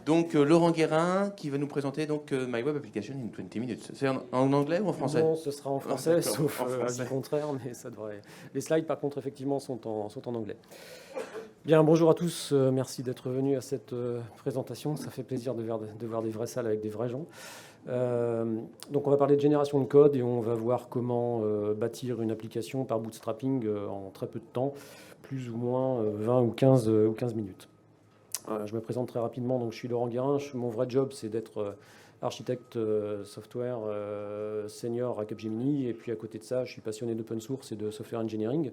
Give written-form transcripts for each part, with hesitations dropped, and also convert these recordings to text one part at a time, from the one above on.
Donc Laurent Guérin qui va nous présenter donc My Web Application in 20 minutes. C'est en anglais ou en français? Non, ce sera en Ah, français, d'accord, sauf en avis français. contraire, mais ça devrait. Les slides, par contre, effectivement, sont en anglais. Bien, bonjour à tous. Merci d'être venus à cette présentation. Ça fait plaisir de voir des vraies salles avec des vrais gens. Donc, on va parler de génération de code et on va voir comment bâtir une application par bootstrapping en très peu de temps, plus ou moins 20 ou 15 minutes. Je me présente très rapidement. Donc, je suis Laurent Guérin. Mon vrai job, c'est d'être architecte software senior à Capgemini. Et puis, à côté de ça, je suis passionné d'open source et de software engineering,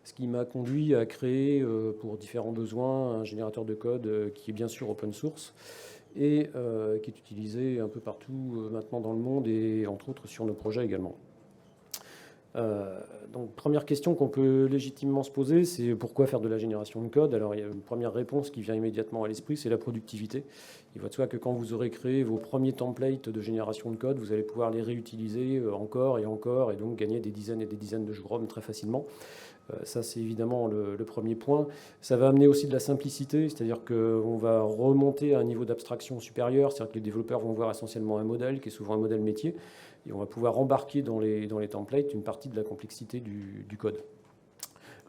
ce qui m'a conduit à créer, pour différents besoins, un générateur de code qui est bien sûr open source et qui est utilisé un peu partout maintenant dans le monde et entre autres sur nos projets également. Donc, première question qu'on peut légitimement se poser, c'est pourquoi faire de la génération de code? Alors, il y a une première réponse qui vient immédiatement à l'esprit, c'est la productivité. Il va de soi que quand vous aurez créé vos premiers templates de génération de code, vous allez pouvoir les réutiliser encore et encore, et donc gagner des dizaines et des dizaines de jours hommes très facilement. Ça, c'est évidemment le premier point. Ça va amener aussi de la simplicité, c'est-à-dire qu'on va remonter à un niveau d'abstraction supérieur, c'est-à-dire que les développeurs vont voir essentiellement un modèle, qui est souvent un modèle métier, et on va pouvoir embarquer dans les templates une partie de la complexité du code.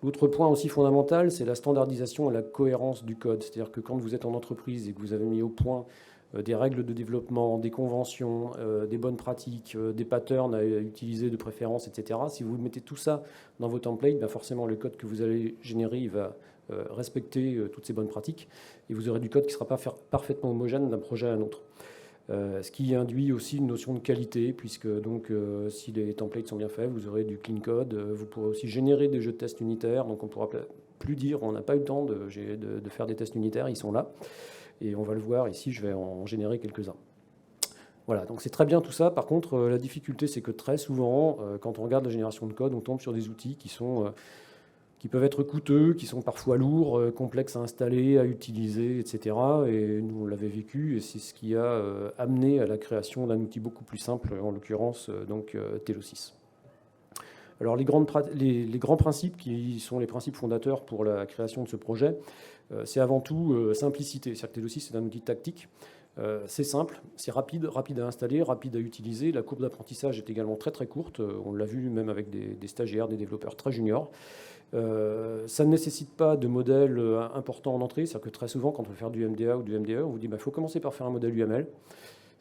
L'autre point aussi fondamental, c'est la standardisation et la cohérence du code. C'est-à-dire que quand vous êtes en entreprise et que vous avez mis au point des règles de développement, des conventions, des bonnes pratiques, des patterns à utiliser de préférence, etc. Si vous mettez tout ça dans vos templates, ben forcément le code que vous allez générer, il va respecter toutes ces bonnes pratiques et vous aurez du code qui ne sera pas parfaitement homogène d'un projet à un autre. Ce qui induit aussi une notion de qualité, puisque donc, si les templates sont bien faits, vous aurez du clean code. Vous pourrez aussi générer des jeux de tests unitaires, donc on ne pourra plus dire on n'a pas eu le temps de faire des tests unitaires, ils sont là. Et on va le voir ici, je vais en générer quelques-uns. Voilà, donc c'est très bien tout ça. Par contre, la difficulté, c'est que très souvent, quand on regarde la génération de code, on tombe sur des outils qui peuvent être coûteux, qui sont parfois lourds, complexes à installer, à utiliser, etc. Et nous, on l'avait vécu, et c'est ce qui a amené à la création d'un outil beaucoup plus simple, en l'occurrence Telosys. Alors les grands principes qui sont les principes fondateurs pour la création de ce projet, c'est avant tout simplicité. C'est-à-dire que Telosys, c'est un outil tactique. C'est simple, c'est rapide à installer, rapide à utiliser. La courbe d'apprentissage est également très très courte. On l'a vu même avec des stagiaires, des développeurs très juniors. Ça ne nécessite pas de modèle important en entrée. C'est-à-dire que très souvent, quand on veut faire du MDA ou du MDE, on vous dit il faut commencer par faire un modèle UML,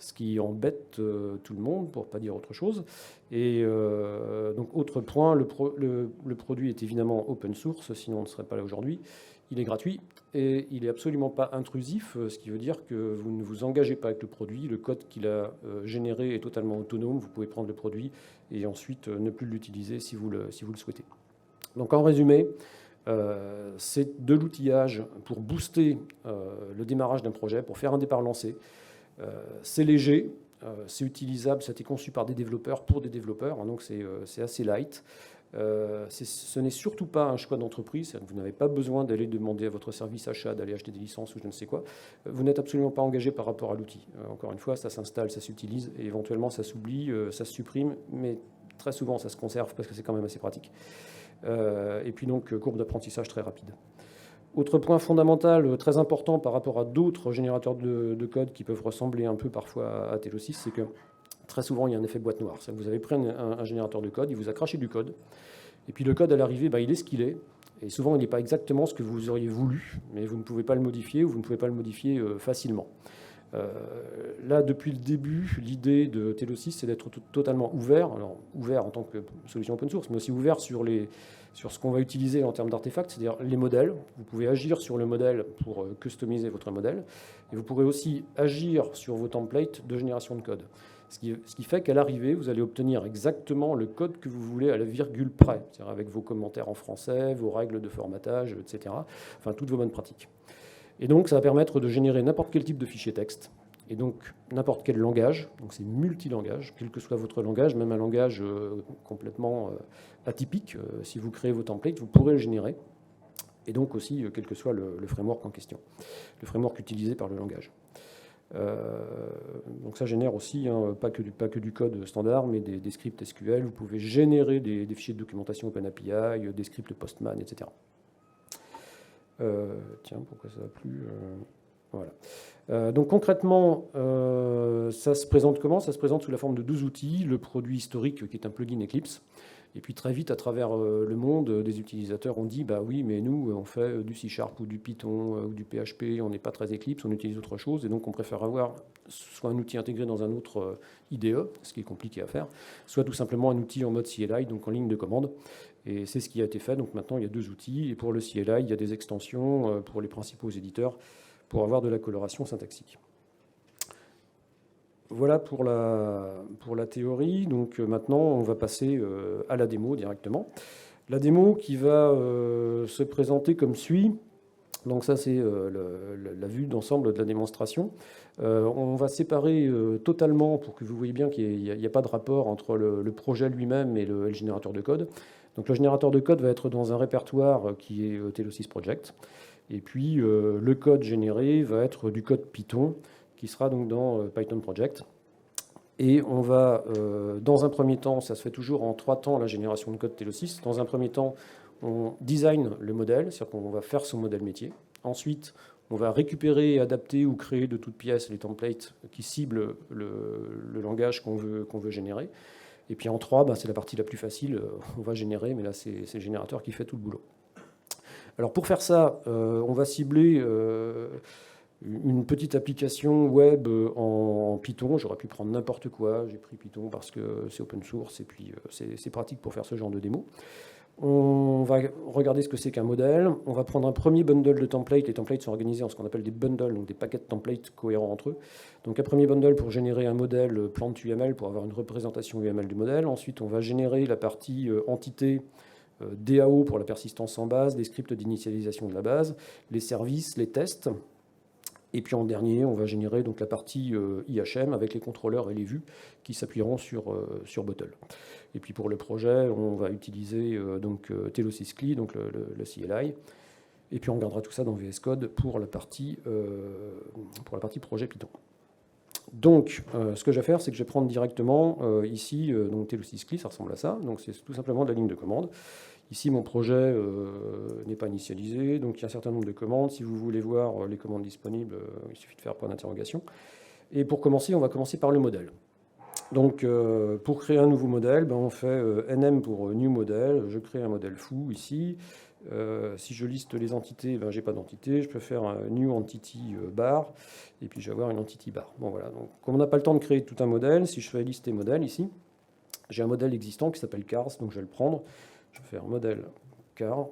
ce qui embête tout le monde, pour ne pas dire autre chose. Et donc, autre point, le produit est évidemment open source, sinon on ne serait pas là aujourd'hui. Il est gratuit et il n'est absolument pas intrusif, ce qui veut dire que vous ne vous engagez pas avec le produit. Le code qu'il a généré est totalement autonome. Vous pouvez prendre le produit et ensuite ne plus l'utiliser si vous le souhaitez. Donc, en résumé, c'est de l'outillage pour booster le démarrage d'un projet, pour faire un départ lancé. C'est léger, c'est utilisable, ça a été conçu par des développeurs pour des développeurs, hein, donc c'est assez light. Ce n'est surtout pas un choix d'entreprise, vous n'avez pas besoin d'aller demander à votre service achat d'aller acheter des licences ou je ne sais quoi. Vous n'êtes absolument pas engagé par rapport à l'outil. Encore une fois, ça s'installe, ça s'utilise et éventuellement ça s'oublie, ça se supprime, mais très souvent ça se conserve parce que c'est quand même assez pratique. Et puis donc courbe d'apprentissage très rapide. Autre point fondamental, très important par rapport à d'autres générateurs de code qui peuvent ressembler un peu parfois à Telosys, c'est que très souvent il y a un effet boîte noire. Vous avez pris un générateur de code, il vous a craché du code, et puis le code à l'arrivée, il est ce qu'il est, et souvent il n'est pas exactement ce que vous auriez voulu, mais vous ne pouvez pas le modifier ou vous ne pouvez pas le modifier facilement. Là, depuis le début, l'idée de Telosys, c'est d'être totalement ouvert, alors ouvert en tant que solution open source, mais aussi ouvert sur ce qu'on va utiliser en termes d'artefacts, c'est-à-dire les modèles. Vous pouvez agir sur le modèle pour customiser votre modèle, et vous pourrez aussi agir sur vos templates de génération de code. Ce qui fait qu'à l'arrivée, vous allez obtenir exactement le code que vous voulez à la virgule près, c'est-à-dire avec vos commentaires en français, vos règles de formatage, etc., enfin toutes vos bonnes pratiques. Et donc, ça va permettre de générer n'importe quel type de fichier texte, et donc n'importe quel langage. Donc, c'est multilangage, quel que soit votre langage, même un langage complètement atypique. Si vous créez vos templates, vous pourrez le générer. Et donc aussi, quel que soit le framework en question, le framework utilisé par le langage. Donc ça génère aussi, pas que du code standard, mais des scripts SQL. Vous pouvez générer des fichiers de documentation OpenAPI, des scripts Postman, etc. Tiens, pourquoi ça va plus Voilà. Donc concrètement, ça se présente comment? Ça se présente sous la forme de 2 outils. Le produit historique qui est un plugin Eclipse. Et puis très vite, à travers le monde, des utilisateurs ont dit bah oui, mais nous, on fait du C# ou du Python ou du PHP, on n'est pas très Eclipse, on utilise autre chose, et donc on préfère avoir soit un outil intégré dans un autre IDE, ce qui est compliqué à faire, soit tout simplement un outil en mode CLI, donc en ligne de commande. Et c'est ce qui a été fait. Donc maintenant, il y a 2 outils. Et pour le CLI, il y a des extensions pour les principaux éditeurs pour avoir de la coloration syntaxique. Voilà pour la théorie. Donc maintenant, on va passer à la démo directement. La démo qui va se présenter comme suit. Donc ça, c'est la vue d'ensemble de la démonstration. On va séparer totalement pour que vous voyez bien qu'il n'y a pas de rapport entre le projet lui-même et le générateur de code. Donc le générateur de code va être dans un répertoire qui est Telosys Project. Et puis le code généré va être du code Python qui sera donc dans Python Project. Et on va, dans un premier temps, ça se fait toujours en 3 temps, la génération de code Telosys. Dans un premier temps, on design le modèle, c'est-à-dire qu'on va faire son modèle métier. Ensuite, on va récupérer, adapter ou créer de toutes pièces les templates qui ciblent le langage qu'on veut générer. Et puis en 3, c'est la partie la plus facile, on va générer, mais là c'est le générateur qui fait tout le boulot. Alors pour faire ça, on va cibler une petite application web en Python. J'aurais pu prendre n'importe quoi, j'ai pris Python parce que c'est open source et puis c'est pratique pour faire ce genre de démo. On va regarder ce que c'est qu'un modèle. On va prendre un premier bundle de templates. Les templates sont organisés en ce qu'on appelle des bundles, donc des paquets de templates cohérents entre eux. Donc un premier bundle pour générer un modèle plante UML pour avoir une représentation UML du modèle. Ensuite, on va générer la partie entité DAO pour la persistance en base, des scripts d'initialisation de la base, les services, les tests. Et puis en dernier, on va générer donc la partie IHM avec les contrôleurs et les vues qui s'appuieront sur Bottle. Et puis pour le projet, on va utiliser Telosys CLI, donc le CLI. Et puis on gardera tout ça dans VS Code pour la partie projet Python. Donc ce que je vais faire, c'est que je vais prendre directement ici donc Telosys CLI, ça ressemble à ça. Donc c'est tout simplement de la ligne de commande. Ici, mon projet n'est pas initialisé, donc il y a un certain nombre de commandes. Si vous voulez voir les commandes disponibles, il suffit de faire point d'interrogation. Et pour commencer, on va commencer par le modèle. Donc, pour créer un nouveau modèle, on fait nm pour new model. Je crée un modèle fou ici. Si je liste les entités, je n'ai pas d'entité. Je peux faire un new entity bar, et puis je vais avoir une entity bar. Bon, voilà. Donc, comme on n'a pas le temps de créer tout un modèle, si je fais lister modèle ici, j'ai un modèle existant qui s'appelle cars, donc je vais le prendre. Je vais faire modèle car.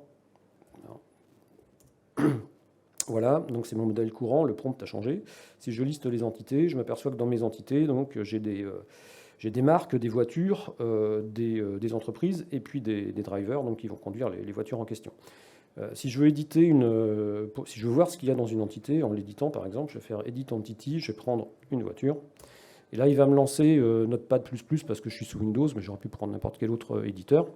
Voilà, donc c'est mon modèle courant, le prompt a changé. Si je liste les entités, je m'aperçois que dans mes entités, donc j'ai des marques, des voitures, des entreprises et puis des drivers donc, qui vont conduire les voitures en question. Si je veux éditer si je veux voir ce qu'il y a dans une entité, en l'éditant par exemple, je vais faire Edit Entity, je vais prendre une voiture. Et là, il va me lancer Notepad++ parce que je suis sous Windows, mais j'aurais pu prendre n'importe quel autre éditeur.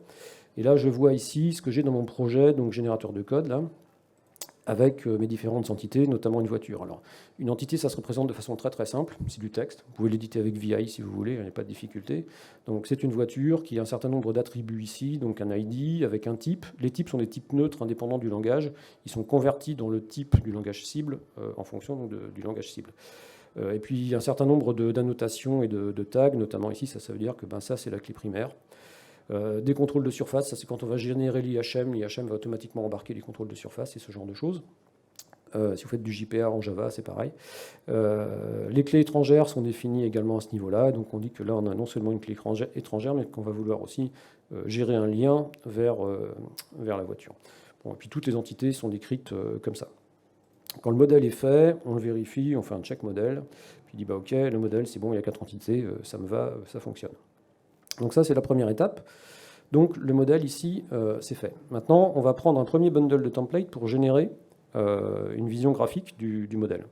Et là, je vois ici ce que j'ai dans mon projet, donc générateur de code, là, avec mes différentes entités, notamment une voiture. Alors, une entité, ça se représente de façon très très simple, c'est du texte. Vous pouvez l'éditer avec VI si vous voulez, il n'y a pas de difficulté. Donc, c'est une voiture qui a un certain nombre d'attributs ici, donc un ID avec un type. Les types sont des types neutres indépendants du langage. Ils sont convertis dans le type du langage cible en fonction donc, du langage cible. Et puis, il y a un certain nombre d'annotations et de tags, notamment ici, ça veut dire que ça, c'est la clé primaire. Des contrôles de surface, ça c'est quand on va générer l'IHM va automatiquement embarquer les contrôles de surface et ce genre de choses. Si vous faites du JPA en Java, c'est pareil. Les clés étrangères sont définies également à ce niveau-là, donc on dit que là on a non seulement une clé étrangère, mais qu'on va vouloir aussi gérer un lien vers la voiture. Bon, et puis toutes les entités sont décrites comme ça. Quand le modèle est fait, on le vérifie, on fait un check modèle, puis il dit ok, le modèle c'est bon, il y a 4 entités, ça me va, ça fonctionne. Donc ça, c'est la première étape. Donc le modèle ici, c'est fait. Maintenant, on va prendre un premier bundle de templates pour générer une vision graphique du modèle.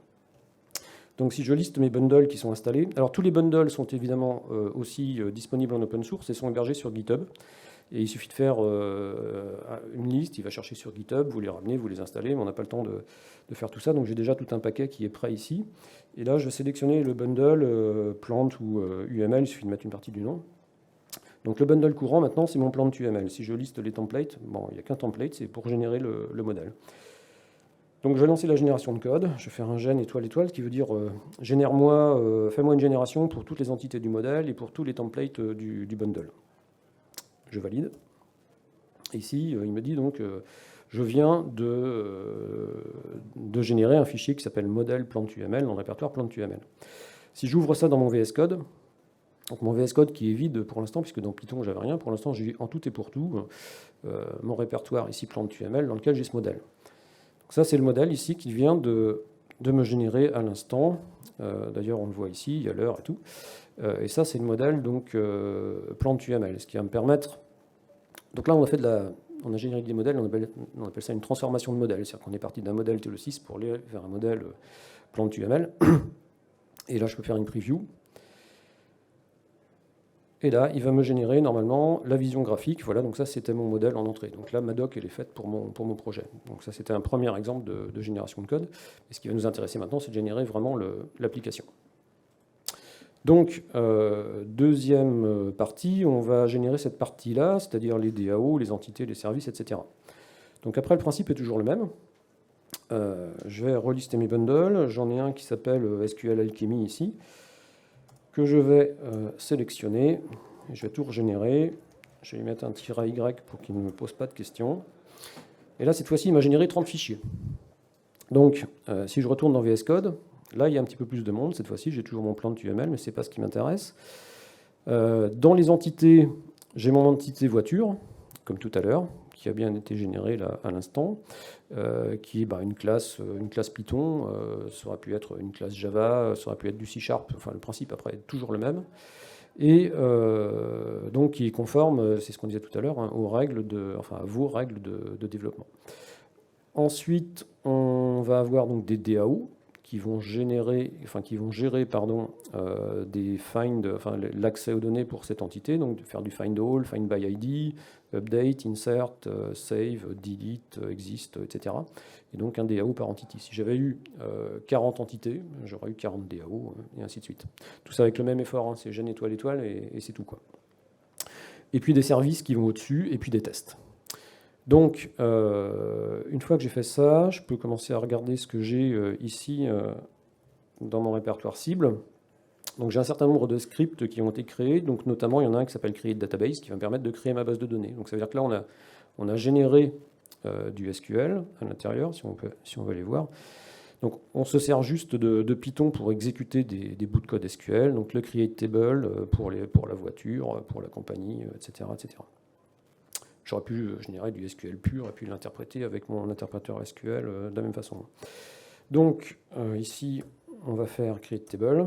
Donc si je liste mes bundles qui sont installés, alors tous les bundles sont évidemment aussi disponibles en open source et sont hébergés sur GitHub. Et il suffit de faire une liste, il va chercher sur GitHub, vous les ramenez, vous les installez, mais on n'a pas le temps de faire tout ça. Donc j'ai déjà tout un paquet qui est prêt ici. Et là, je vais sélectionner le bundle plante ou UML, il suffit de mettre une partie du nom. Donc le bundle courant, maintenant, c'est mon plante UML. Si je liste les templates, bon, il n'y a qu'un template, c'est pour générer le modèle. Donc je vais lancer la génération de code, je vais faire un gen étoile étoile, ce qui veut dire génère-moi, fais-moi une génération pour toutes les entités du modèle et pour tous les templates du bundle. Je valide. Ici, il me dit donc, je viens de générer un fichier qui s'appelle modèle plante.uml dans le répertoire plante.uml. Si j'ouvre ça dans mon VS Code, donc mon VS Code qui est vide pour l'instant, puisque dans Python, j'avais rien, pour l'instant, j'ai en tout et pour tout mon répertoire ici plante.uml dans lequel j'ai ce modèle. Donc ça, c'est le modèle ici qui vient de me générer à l'instant. D'ailleurs, on le voit ici, il y a l'heure et tout. Et ça, c'est le modèle donc plante.uml, ce qui va me permettre. Donc là, on a généré des modèles, on appelle ça une transformation de modèle. C'est-à-dire qu'on est parti d'un modèle TLO6 pour aller vers un modèle plante.uml. Et là, je peux faire une preview. Et là, il va me générer normalement la vision graphique. Voilà, donc ça, c'était mon modèle en entrée. Donc là, ma doc, elle est faite pour mon projet. Donc ça, c'était un premier exemple de génération de code. Et ce qui va nous intéresser maintenant, c'est de générer vraiment l'application. Donc, deuxième partie, on va générer cette partie-là, c'est-à-dire les DAO, les entités, les services, etc. Donc après, le principe est toujours le même. Je vais relister mes bundles. J'en ai un qui s'appelle SQL Alchemy ici, que je vais sélectionner. Je vais tout régénérer. Je vais lui mettre un -y pour qu'il ne me pose pas de questions. Et là, cette fois-ci, il m'a généré 30 fichiers. Donc, si je retourne dans VS Code, là, il y a un petit peu plus de monde. Cette fois-ci, j'ai toujours mon plante.uml, mais ce n'est pas ce qui m'intéresse. Dans les entités, j'ai mon entité voiture, comme tout à l'heure, qui a bien été générée là, à l'instant, qui est une classe Python, ça aurait pu être une classe Java, ça aurait pu être du C#, enfin le principe après est toujours le même, et donc qui est conforme, c'est ce qu'on disait tout à l'heure, hein, à vos règles de développement. Ensuite, on va avoir donc des DAO qui vont gérer des find, l'accès aux données pour cette entité, donc de faire du find all, find by ID, update, insert, save, delete, exist, etc. Et donc un DAO par entité. Si j'avais eu 40 entités, j'aurais eu 40 DAO, et ainsi de suite. Tout ça avec le même effort, hein, c'est gen étoile étoile, et c'est tout, quoi. Et puis des services qui vont au-dessus, et puis des tests. Donc, une fois que j'ai fait ça, je peux commencer à regarder ce que j'ai ici dans mon répertoire cible. Donc, j'ai un certain nombre de scripts qui ont été créés. Donc, notamment, il y en a un qui s'appelle Create Database qui va me permettre de créer ma base de données. Donc, ça veut dire que là, on a généré du SQL à l'intérieur, si on veut aller voir. Donc, on se sert juste de Python pour exécuter des bouts de code SQL. Donc, le Create Table pour la voiture, pour la compagnie, etc., etc. J'aurais pu générer du SQL pur et puis l'interpréter avec mon interpréteur SQL de la même façon. Donc ici, on va faire create table.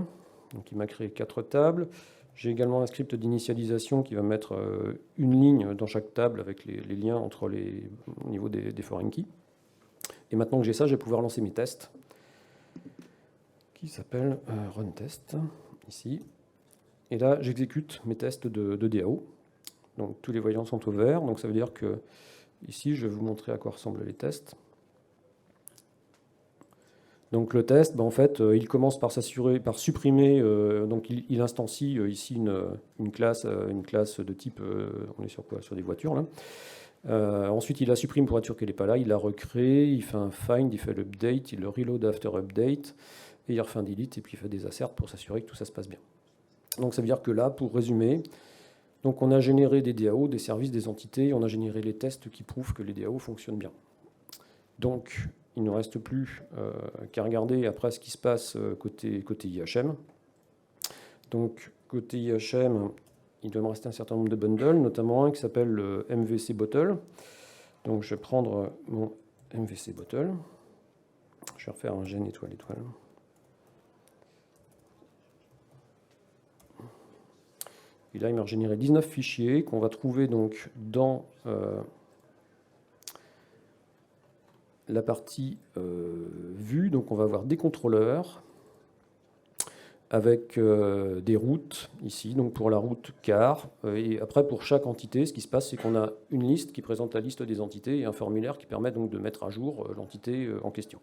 Donc il m'a créé 4 tables. J'ai également un script d'initialisation qui va mettre une ligne dans chaque table avec les liens au niveau des foreign keys. Et maintenant que j'ai ça, je vais pouvoir lancer mes tests qui s'appellent run test ici. Et là, j'exécute mes tests de DAO. Donc tous les voyants sont au vert, donc ça veut dire que ici je vais vous montrer à quoi ressemblent les tests. Donc le test, en fait, il commence par supprimer, donc il instancie ici une classe de type, on est sur quoi? Sur des voitures là. Ensuite il la supprime pour être sûr qu'elle n'est pas là, il la recrée, il fait un find, il fait l'update, il le reload after update, et il refait un delete, et puis il fait des asserts pour s'assurer que tout ça se passe bien. Donc ça veut dire que là, pour résumer, donc on a généré des DAO, des services, des entités, on a généré les tests qui prouvent que les DAO fonctionnent bien. Donc il ne reste plus qu'à regarder après ce qui se passe côté IHM. Donc côté IHM, il doit me rester un certain nombre de bundles, notamment un qui s'appelle le MVC Bottle. Donc je vais prendre mon MVC Bottle, je vais refaire un gen étoile étoile. Et là, il m'a généré 19 fichiers qu'on va trouver donc dans la partie vue. Donc, on va avoir des contrôleurs avec des routes ici, donc pour la route car. Et après, pour chaque entité, ce qui se passe, c'est qu'on a une liste qui présente la liste des entités et un formulaire qui permet donc de mettre à jour l'entité en question.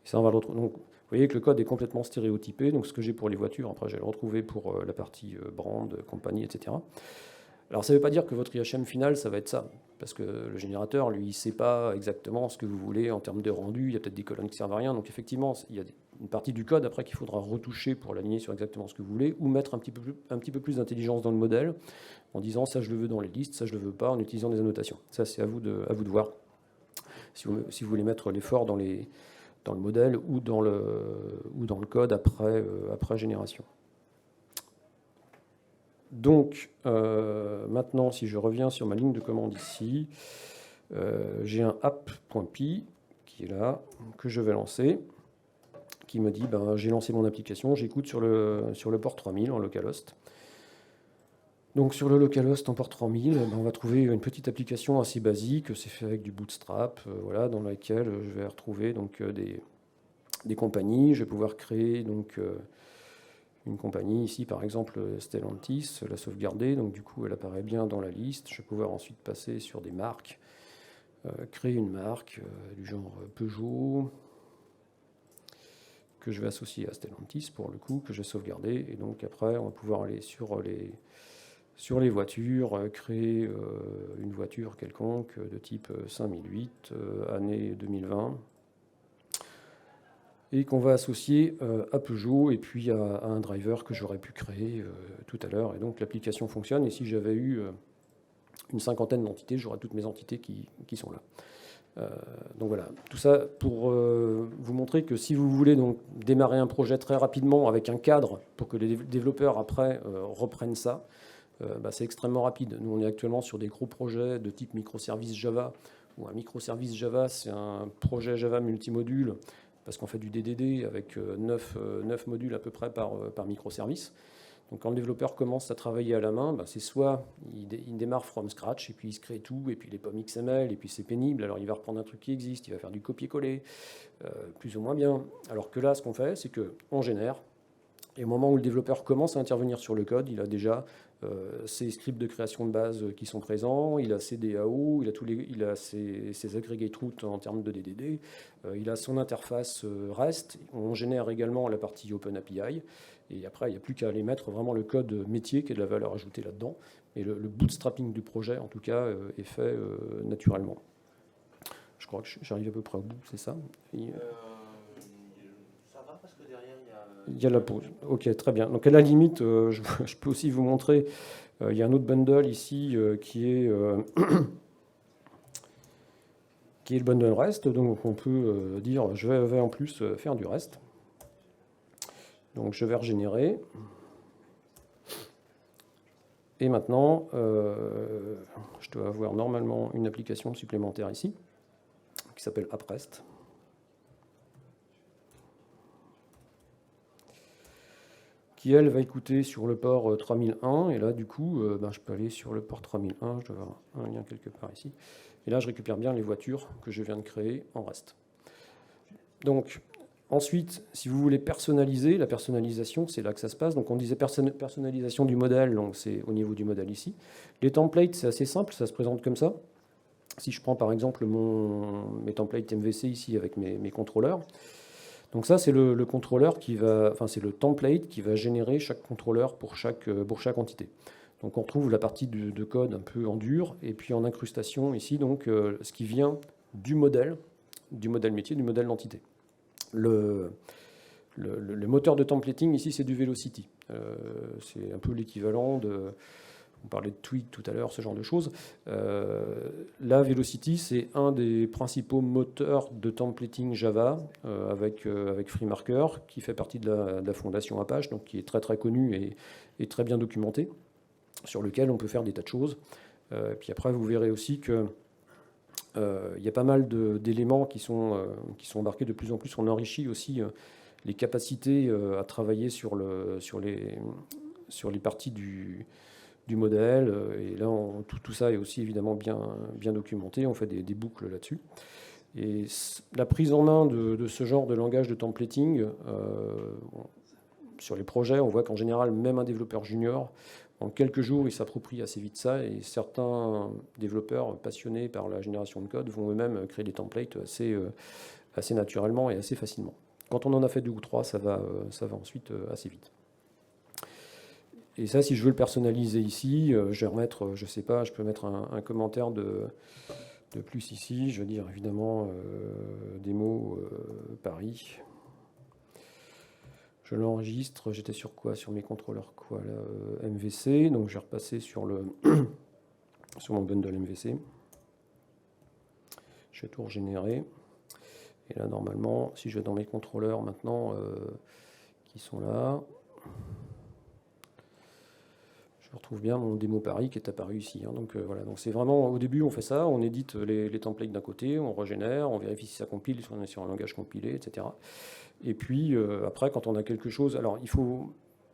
Et ça, on va le retrouver. Donc, vous voyez que le code est complètement stéréotypé. Donc, ce que j'ai pour les voitures, après, je vais le retrouver pour la partie brand, compagnie, etc. Alors ça ne veut pas dire que votre IHM final, ça va être ça, parce que le générateur, lui, il ne sait pas exactement ce que vous voulez en termes de rendu, il y a peut-être des colonnes qui ne servent à rien, donc effectivement, il y a une partie du code après qu'il faudra retoucher pour l'aligner sur exactement ce que vous voulez, ou mettre un petit peu plus d'intelligence dans le modèle, en disant ça je le veux dans les listes, ça je le veux pas, en utilisant des annotations. Ça c'est à vous de voir, si vous voulez mettre l'effort dans le modèle ou dans le code après génération. Donc, maintenant, si je reviens sur ma ligne de commande ici, j'ai un app.py qui est là, que je vais lancer, qui me dit, j'ai lancé mon application, j'écoute sur le port 3000 en localhost. Donc sur le localhost en port 3000, on va trouver une petite application assez basique, c'est fait avec du Bootstrap, voilà, dans laquelle je vais retrouver donc, des compagnies. Je vais pouvoir créer donc, une compagnie ici, par exemple Stellantis, la sauvegarder, donc du coup elle apparaît bien dans la liste. Je vais pouvoir ensuite passer sur des marques, créer une marque du genre Peugeot, que je vais associer à Stellantis pour le coup, que je vais sauvegarder. Et donc après, on va pouvoir aller sur les voitures, créer une voiture quelconque de type 5008, année 2020, et qu'on va associer à Peugeot et puis à un driver que j'aurais pu créer tout à l'heure. Et donc l'application fonctionne, et si j'avais eu une cinquantaine d'entités, j'aurais toutes mes entités qui sont là. Donc voilà, tout ça pour vous montrer que si vous voulez donc démarrer un projet très rapidement avec un cadre pour que les développeurs après reprennent ça, c'est extrêmement rapide. Nous on est actuellement sur des gros projets de type microservice Java, où un microservice Java c'est un projet Java multimodule, parce qu'on fait du DDD avec 9 modules à peu près par microservice. Donc quand le développeur commence à travailler à la main, c'est soit il démarre from scratch et puis il se crée tout, et puis les pommes XML, et puis c'est pénible, alors il va reprendre un truc qui existe, il va faire du copier-coller, plus ou moins bien. Alors que là, ce qu'on fait, c'est qu'on génère, et au moment où le développeur commence à intervenir sur le code, il a déjà ses scripts de création de base qui sont présents, il a ses DAO, il a ses aggregate routes en termes de DDD, il a son interface REST, on génère également la partie Open API, et après il n'y a plus qu'à aller mettre vraiment le code métier qui est de la valeur ajoutée là-dedans, et le bootstrapping du projet en tout cas est fait naturellement. Je crois que j'arrive à peu près au bout, c'est ça. Ça va parce que derrière il y a la pause. Ok, très bien. Donc à la limite, je peux aussi vous montrer, il y a un autre bundle ici qui est le bundle REST. Donc on peut dire, je vais en plus faire du REST. Donc je vais régénérer. Et maintenant, je dois avoir normalement une application supplémentaire ici, qui s'appelle AppREST. Qui, elle, va écouter sur le port 3001. Et là, du coup, je peux aller sur le port 3001. Je dois avoir un lien quelque part ici. Et là, je récupère bien les voitures que je viens de créer en REST. Donc, ensuite, si vous voulez personnaliser, la personnalisation, c'est là que ça se passe. Donc, on disait personnalisation du modèle, donc c'est au niveau du modèle ici. Les templates, c'est assez simple, ça se présente comme ça. Si je prends par exemple mes templates MVC ici avec mes contrôleurs, donc ça, c'est le contrôleur c'est le template qui va générer chaque contrôleur pour chaque entité. Donc on retrouve la partie de code un peu en dur, et puis en incrustation ici, donc ce qui vient du modèle métier, du modèle d'entité. Le moteur de templating ici, c'est du Velocity. C'est un peu l'équivalent de... On parlait de Twig tout à l'heure, ce genre de choses. Là, Velocity, c'est un des principaux moteurs de templating Java avec FreeMarker, qui fait partie de la fondation Apache, donc qui est très très connu et très bien documenté, sur lequel on peut faire des tas de choses. Puis après, vous verrez aussi que il y a pas mal d'éléments qui sont embarqués de plus en plus. On enrichit aussi les capacités à travailler sur les parties du modèle, et là tout ça est aussi évidemment bien documenté, on fait des boucles là-dessus. Et la prise en main de ce genre de langage de templating, sur les projets, on voit qu'en général, même un développeur junior, en quelques jours, il s'approprie assez vite ça, et certains développeurs passionnés par la génération de code vont eux-mêmes créer des templates assez naturellement et assez facilement. Quand on en a fait 2 ou 3, ça va ensuite assez vite. Et ça, si je veux le personnaliser ici, je vais remettre, je sais pas, je peux mettre un commentaire de plus ici. Je veux dire évidemment démo Paris. Je l'enregistre. J'étais sur quoi? Sur mes contrôleurs quoi là, MVC. Donc je vais repasser sur sur mon bundle MVC. Je vais tout régénérer. Et là, normalement, si je vais dans mes contrôleurs maintenant qui sont là, je retrouve bien mon démo Paris qui est apparu ici. Hein. Donc voilà, donc c'est vraiment, au début, on fait ça, on édite les templates d'un côté, on régénère, on vérifie si ça compile, si on est sur un langage compilé, etc. Et puis après, quand on a quelque chose, alors il faut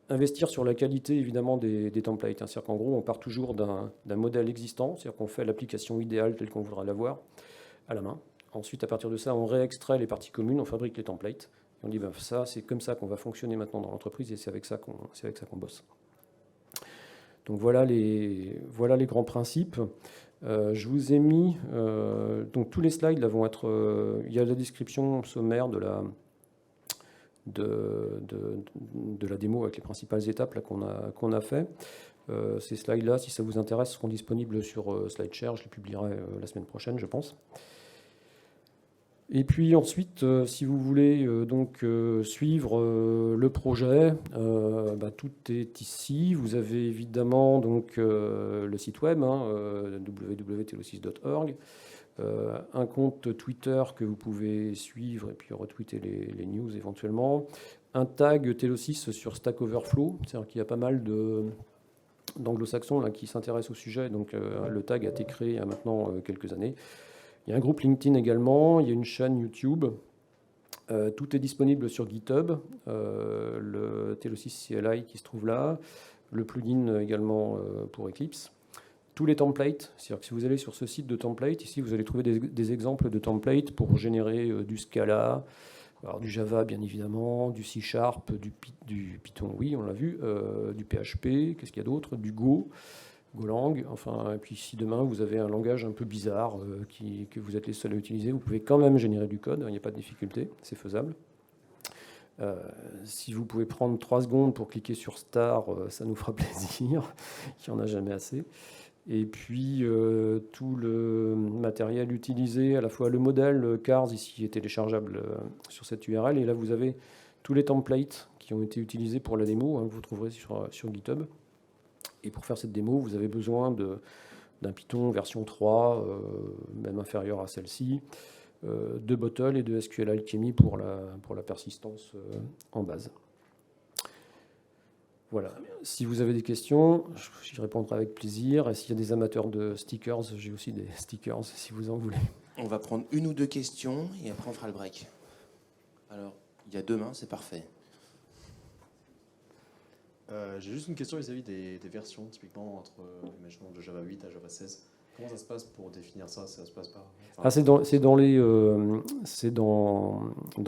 investir sur la qualité évidemment des templates. Hein. C'est-à-dire qu'en gros, on part toujours d'un modèle existant, c'est-à-dire qu'on fait l'application idéale telle qu'on voudra l'avoir à la main. Ensuite, à partir de ça, on réextrait les parties communes, on fabrique les templates. Et on dit, ben, ça, c'est comme ça qu'on va fonctionner maintenant dans l'entreprise et c'est avec ça qu'on bosse. Donc voilà les grands principes. Je vous ai mis, donc tous les slides là vont être, il y a la description sommaire de la démo avec les principales étapes qu'on a fait. Ces slides-là, si ça vous intéresse, seront disponibles sur SlideShare. Je les publierai la semaine prochaine, je pense. Et puis ensuite, si vous voulez suivre le projet, tout est ici. Vous avez évidemment donc, le site web, www.telosis.org, un compte Twitter que vous pouvez suivre et puis retweeter les news éventuellement, un tag Telosis sur Stack Overflow, c'est-à-dire qu'il y a pas mal d'anglo-saxons là, qui s'intéressent au sujet, donc le tag a été créé il y a maintenant quelques années. Il y a un groupe LinkedIn également, il y a une chaîne YouTube. Tout est disponible sur GitHub, le Telosis CLI qui se trouve là, le plugin également pour Eclipse. Tous les templates, c'est-à-dire que si vous allez sur ce site de templates, ici vous allez trouver des exemples de templates pour générer du Scala, alors du Java bien évidemment, du C#, du Python, oui on l'a vu, du PHP, qu'est-ce qu'il y a d'autre, du Go. Golang, enfin, et puis si demain vous avez un langage un peu bizarre que vous êtes les seuls à utiliser, vous pouvez quand même générer du code, il n'y a pas de difficulté, c'est faisable. Si vous pouvez prendre 3 secondes pour cliquer sur Star, ça nous fera plaisir, il n'y en a jamais assez. Et puis tout le matériel utilisé, à la fois le modèle Cars ici est téléchargeable sur cette URL, et là vous avez tous les templates qui ont été utilisés pour la démo, hein, que vous trouverez sur GitHub. Et pour faire cette démo, vous avez besoin d'un Python version 3, même inférieur à celle-ci, de Bottle et de SQL Alchemy pour la persistance en base. Voilà. Si vous avez des questions, j'y répondrai avec plaisir. Et s'il y a des amateurs de stickers, j'ai aussi des stickers si vous en voulez. On va prendre 1 ou 2 questions et après on fera le break. Alors, il y a 2 mains, c'est parfait. J'ai juste une question vis-à-vis des versions, typiquement entre, imaginons, de Java 8 à Java 16. Comment ça se passe pour définir ça? Ça se passe par... Enfin, c'est dans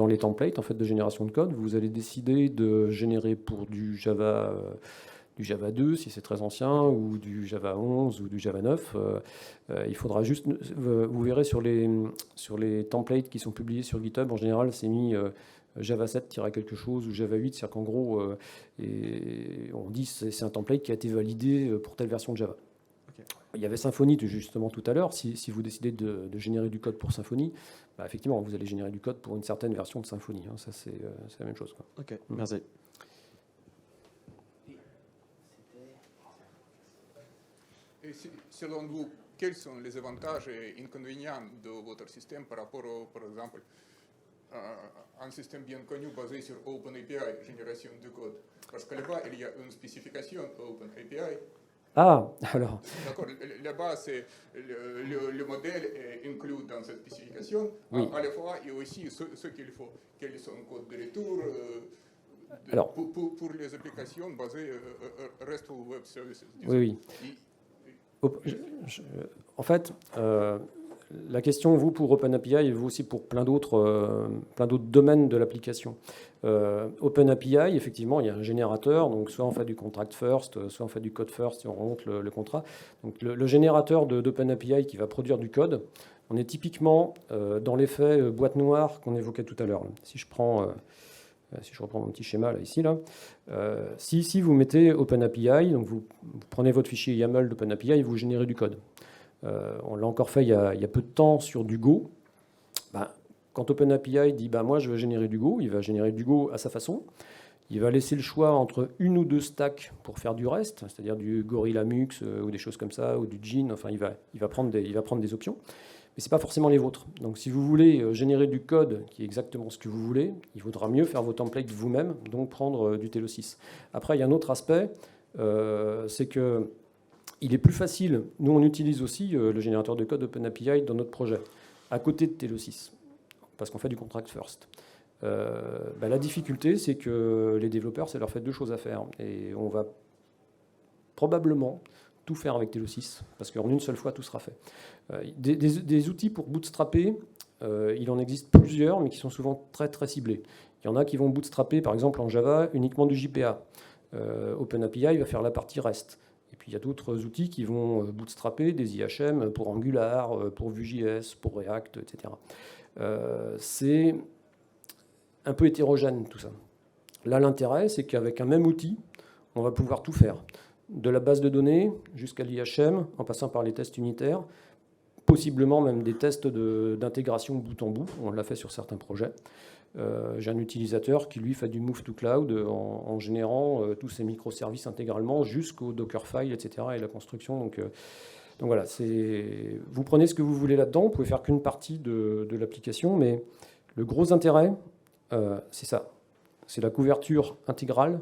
les templates en fait, de génération de code. Vous allez décider de générer pour du Java 2, si c'est très ancien, ou du Java 11 ou du Java 9. Il faudra juste... vous verrez sur les templates qui sont publiés sur GitHub, en général, c'est mis... Java 7 quelque chose ou Java 8, c'est-à-dire qu'en gros, on dit que c'est un template qui a été validé pour telle version de Java. Okay. Il y avait Symfony justement tout à l'heure. Si vous décidez de générer du code pour Symfony, effectivement, vous allez générer du code pour une certaine version de Symfony. Hein. Ça, c'est la même chose. Quoi. Ok, merci. Et selon vous, quels sont les avantages et inconvénients de votre système par rapport, par exemple, un système bien connu basé sur OpenAPI, génération de code. Parce que là-bas, il y a une spécification OpenAPI. Ah, alors. D'accord, là-bas, c'est le modèle est inclus dans cette spécification. Oui. À la fois, il y a aussi ce qu'il faut, quels sont les codes de retour pour les applications basées RESTful Web Services. Oui. En fait, la question, vous, pour OpenAPI, et vous aussi pour plein d'autres domaines de l'application. OpenAPI, effectivement, il y a un générateur, donc soit on fait du contract first, soit on fait du code first et on remonte le contrat. Donc le générateur d'OpenAPI qui va produire du code, on est typiquement dans l'effet boîte noire qu'on évoquait tout à l'heure. Si je prends Si je reprends mon petit schéma là, ici, là. Si vous mettez OpenAPI, donc vous prenez votre fichier YAML d'OpenAPI et vous générez du code. On l'a encore fait il y a peu de temps sur du Go. Quand OpenAPI dit moi je veux générer du Go, il va générer du Go à sa façon. Il va laisser le choix entre une ou deux stacks pour faire du reste, c'est-à-dire du Gorilla Mux ou des choses comme ça, ou du Gin. Enfin, il va prendre des options. Mais ce n'est pas forcément les vôtres. Donc si vous voulez générer du code qui est exactement ce que vous voulez, il vaudra mieux faire vos templates vous-même, donc prendre du Telosys. Après, il y a un autre aspect, c'est que il est plus facile. Nous, on utilise aussi le générateur de code OpenAPI dans notre projet, à côté de Telosys, parce qu'on fait du contract first. La difficulté, c'est que les développeurs, ça leur fait deux choses à faire. Et on va probablement tout faire avec Telosys, parce qu'en une seule fois, tout sera fait. Des outils pour bootstrapper, il en existe plusieurs, mais qui sont souvent très, très ciblés. Il y en a qui vont bootstrapper, par exemple, en Java, uniquement du JPA. OpenAPI va faire la partie REST. Et puis, il y a d'autres outils qui vont bootstrapper des IHM pour Angular, pour Vue.js, pour React, etc. C'est un peu hétérogène, tout ça. Là, l'intérêt, c'est qu'avec un même outil, on va pouvoir tout faire. De la base de données jusqu'à l'IHM, en passant par les tests unitaires, possiblement même des tests d'intégration bout en bout. On l'a fait sur certains projets. J'ai un utilisateur qui, lui, fait du move to cloud en générant tous ses microservices intégralement jusqu'au Dockerfile, etc. et la construction. Donc voilà, vous prenez ce que vous voulez là-dedans. Vous pouvez faire qu'une partie de l'application, mais le gros intérêt, c'est ça. C'est la couverture intégrale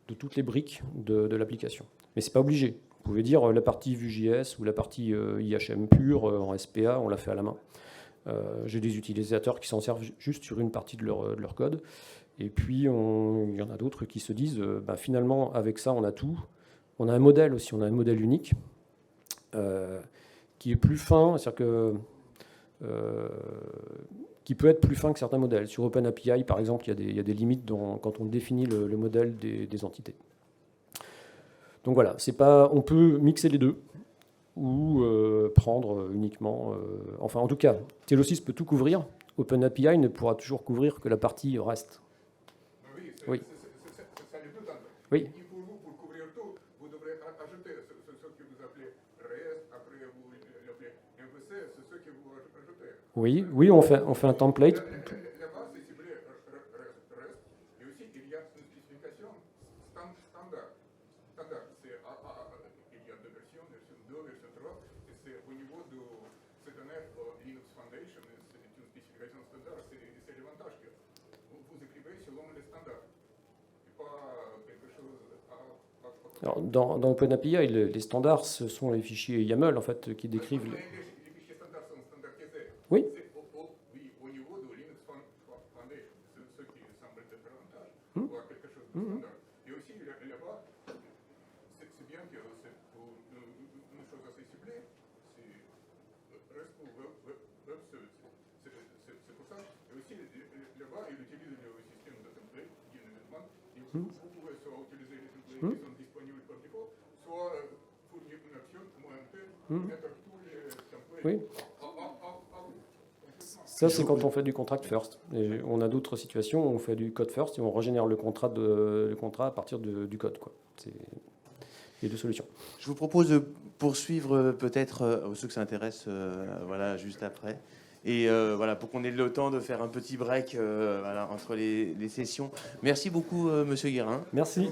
de toutes les briques de l'application. Mais ce n'est pas obligé. Vous pouvez dire la partie Vue.js ou la partie IHM pure en SPA, on l'a fait à la main. J'ai des utilisateurs qui s'en servent juste sur une partie de leur code. Et puis, il y en a d'autres qui se disent, finalement, avec ça, on a tout. On a un modèle aussi, on a un modèle unique qui est plus fin, c'est-à-dire que qui peut être plus fin que certains modèles. Sur OpenAPI, par exemple, il y a des limites quand on définit le modèle des entités. Donc voilà, on peut mixer les deux ou prendre uniquement... enfin, en tout cas, Telosys peut tout couvrir. OpenAPI ne pourra toujours couvrir que la partie REST. Oui. Ça les doute. Oui. Et pour vous, pour couvrir tout, vous devrez ajouter ce que vous appelez REST, après vous l'appelez MVC, c'est ce que vous ajoutez. Oui, on fait un template. Là-bas, c'est ciblé REST. Et aussi, il y a une spécification standard. C'est il y a deux versions, version 2, version 3. Et c'est au niveau de cette année Linux Foundation, c'est une spécification standard. C'est l'avantage que vous écrivez selon les standards. Et pas quelque chose Alors, dans OpenAPI, les standards, ce sont les fichiers YAML en fait, qui décrivent... Les fichiers standards sont standardisés. Oui. Oui, au niveau de Linux Foundation, c'est ce qui semble être l'avantage, voir quelque chose de standard. Et aussi, là-bas, c'est bien que c'est une chose assez ciblée, c'est RESTful Web Services. C'est pour ça. Et aussi, là-bas, il utilise le système de template, et vous pouvez soit utiliser les templates qui sont disponibles par défaut, soit fournir une option OMP, mettre tous les templates. Oui. Ça, c'est quand on fait du contract first. Et on a d'autres situations où on fait du code first et on régénère le contrat à partir du code. C'est les deux solutions. Je vous propose de poursuivre peut-être ceux que ça intéresse juste après. Et pour qu'on ait le temps de faire un petit break entre les sessions. Merci beaucoup, Monsieur Guérin. Merci.